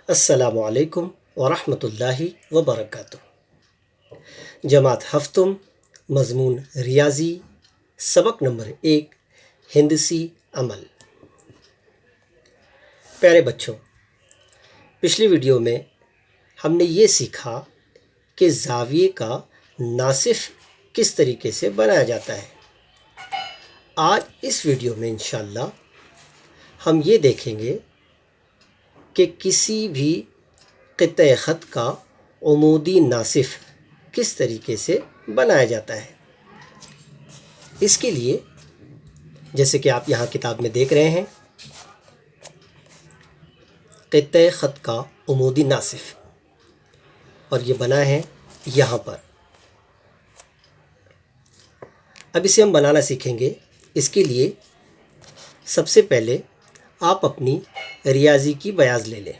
अस्सलामु अलैकुम वरहमतुल्लाहि वबरकातुहू। जमात हफ्तुम मज़मून रियाज़ी सबक नंबर 1 हिंदसी अमल। प्यारे बच्चों, पिछली वीडियो में हमने ये सीखा कि ज़ाविये का नासिफ किस तरीके से बनाया जाता है। आज इस वीडियो में इंशाअल्लाह हम ये देखेंगे कि किसी भी क़ित्ते ख़त का उमूदी नासिफ किस तरीके से बनाया जाता है। इसके लिए जैसे कि आप यहाँ किताब में देख रहे हैं, क़ित्ते ख़त का उमूदी नासिफ, और ये बना है यहाँ पर। अब इसे हम बनाना सीखेंगे। इसके लिए सबसे पहले आप अपनी रियाज़ी की बयाज़ ले लें।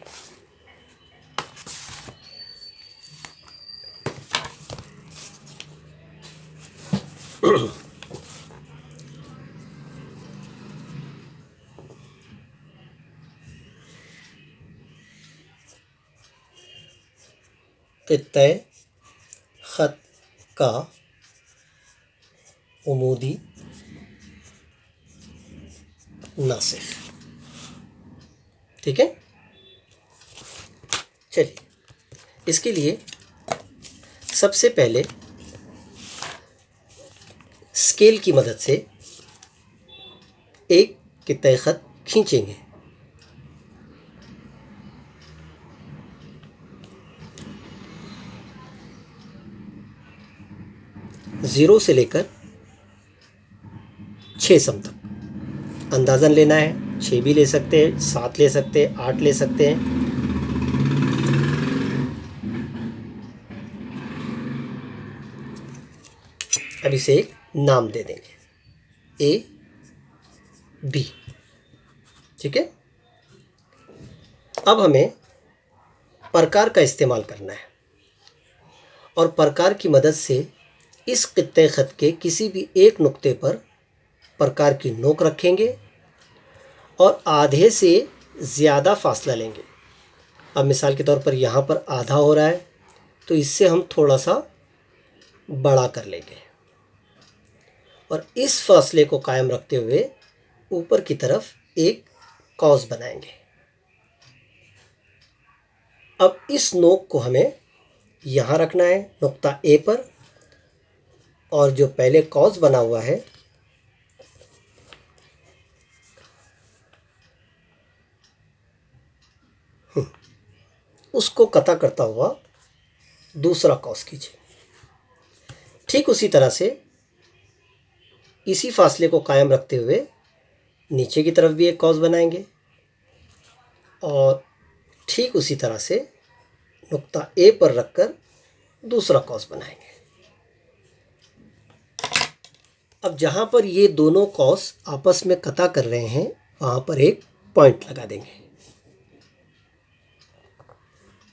क़ित्ते ख़त का उमूदी नासिफ, ठीक है। चलिए, इसके लिए सबसे पहले स्केल की मदद से एक क़ित्ते ख़त खींचेंगे। ज़ीरो से लेकर 6 सम तक अंदाज़न लेना है। 6 भी ले सकते हैं, 7 ले सकते हैं, 8 ले सकते हैं। अब इसे एक नाम दे देंगे, ए बी, ठीक है। अब हमें प्रकार का इस्तेमाल करना है और प्रकार की मदद से इस क़ित्ते ख़त के किसी भी एक नुक्ते पर प्रकार की नोक रखेंगे और आधे से ज़्यादा फासला लेंगे। अब मिसाल के तौर पर यहाँ पर आधा हो रहा है, तो इससे हम थोड़ा सा बड़ा कर लेंगे और इस फासले को कायम रखते हुए ऊपर की तरफ एक कौस बनाएंगे। अब इस नोक को हमें यहाँ रखना है, नुक्ता ए पर, और जो पहले कौस बना हुआ है उसको कता करता हुआ दूसरा कौस कीजिए। ठीक उसी तरह से इसी फासले को कायम रखते हुए नीचे की तरफ भी एक कौस बनाएंगे और ठीक उसी तरह से नुक्ता ए पर रखकर दूसरा कौस बनाएंगे। अब जहाँ पर ये दोनों कौस आपस में कता कर रहे हैं, वहाँ पर एक पॉइंट लगा देंगे,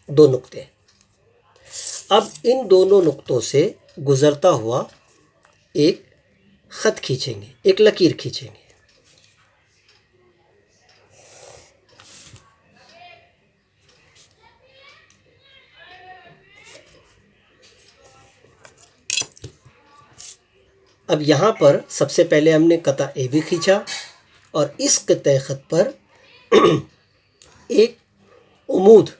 2 नुक्ते। अब इन दोनों नुक्तों से गुज़रता हुआ एक ख़त खींचेंगे, एक लकीर खींचेंगे। अब यहाँ पर सबसे पहले हमने कता ए भी खींचा और इस क़ित्ते ख़त पर एक उमूद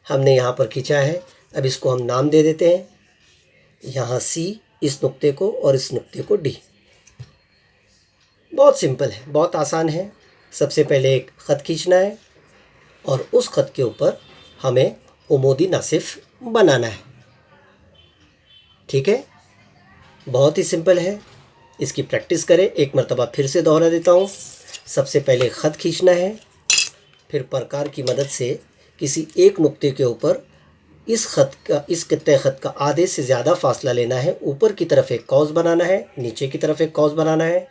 हमने यहाँ पर खींचा है। अब इसको हम नाम दे देते हैं, यहाँ सी इस नुक्ते को और इस नुक्ते को डी। बहुत सिंपल है, बहुत आसान है। सबसे पहले एक ख़त खींचना है और उस ख़त के ऊपर हमें उमूदी नासिफ बनाना है, ठीक है। बहुत ही सिंपल है, इसकी प्रैक्टिस करें। एक मरतबा फिर से दोहरा देता हूँ। सबसे पहले ख़त खींचना है, फिर प्रकार की मदद से किसी एक नुक्ते के ऊपर इस क़ित्ते ख़त का आधे से ज़्यादा फासला लेना है। ऊपर की तरफ एक कौस बनाना है, नीचे की तरफ एक कौस बनाना है।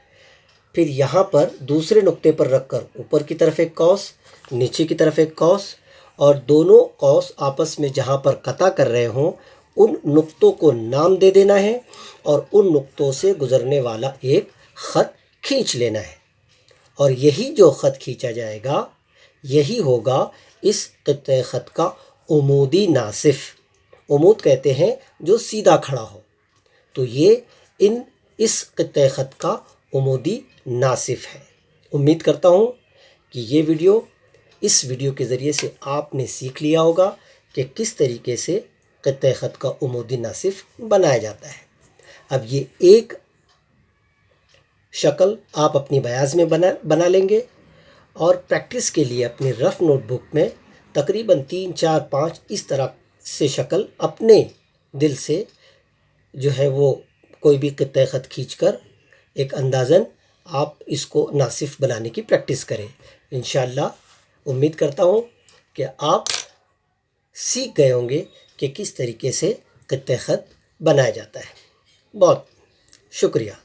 फिर यहाँ पर दूसरे नुक्ते पर रखकर ऊपर की तरफ एक कौस, नीचे की तरफ एक कौस, और दोनों कौस आपस में जहाँ पर कता कर रहे हों उन नुक्तों को नाम दे देना है और उन नुक्तों से गुज़रने वाला एक ख़त खींच लेना है। और यही जो ख़त खींचा जाएगा यही होगा इस क़ित्ते ख़त का उमूदी नासिफ। उमूद कहते हैं जो सीधा खड़ा हो, तो ये इस क़ित्ते ख़त का उमूदी नासिफ है। उम्मीद करता हूँ कि इस वीडियो के ज़रिए से आपने सीख लिया होगा कि किस तरीके से क़ित्ते ख़त का उमूदी नासिफ बनाया जाता है। अब ये एक शक्ल आप अपनी बयाज़ में बना लेंगे और प्रैक्टिस के लिए अपनी रफ़ नोटबुक में तकरीबन 3, 4, 5 इस तरह से शक्ल अपने दिल से जो है वो कोई भी क़ित्ते ख़त खींचकर एक अंदाज़न आप इसको नासिफ बनाने की प्रैक्टिस करें। इंशाअल्लाह उम्मीद करता हूँ कि आप सीख गए होंगे कि किस तरीके से क़ित्ते ख़त बनाया जाता है। बहुत शुक्रिया।